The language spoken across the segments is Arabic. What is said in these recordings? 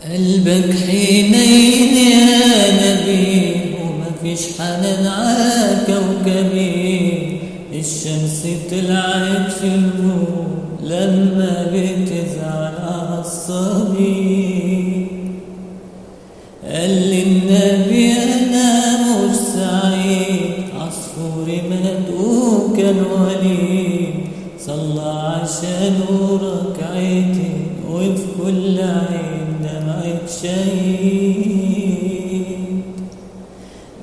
قلبك حنين يا نبي وما فيش حنان عالكوكبي. الشمس طلعت في النور لما بتزعل عالصبي. قال لي النبي انا مش سعيد، عصفوري مدعو كان وليد، صلى عشانه ركعتين وفي كل عين دمعة شهيد.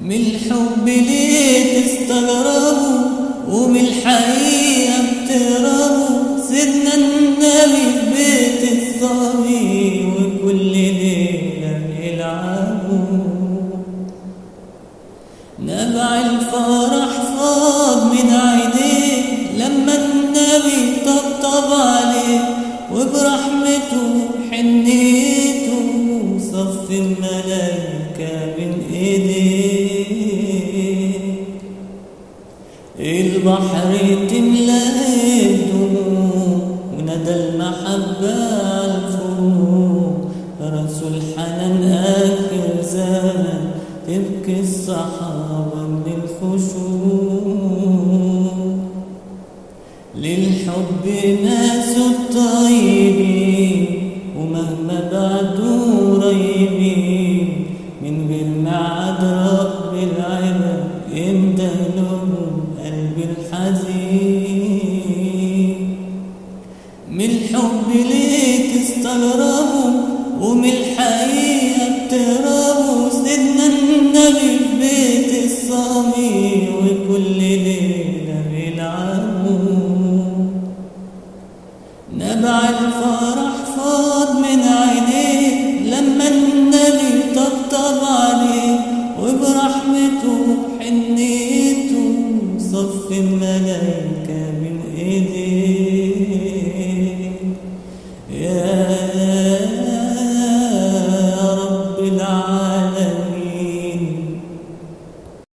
من الحب ليه تستغربوا ومن الحقيقة بتهربوا؟ سيدنا النبي في بيت الصبي وكل ليلة بيلعبوا. نبع الفرح فاض من عينيه لما النبي طبطب عليه، وبرحمته حنيته صف الملايكة من ايديه. البحر تملأ الدموع وندى المحبة عالفروع، رسول حنان آخر زمن تبكي الصحابة من الخشوع. للحب ناس الطيبين ومهما بعدوا قريبين، من غير ميعاد رب العباد امدى لهم قلب الحزين. من الحب ليه تستغربوا ومن الحقيقة بتهربوا؟ سيدنا النبي في بيت الصبي وكل ليلة بيلعبوا. نبع الفرح فاض من عينيه لما النبي طبطب عليه، وبرحمته حنيته صف الملايكة من ايديه.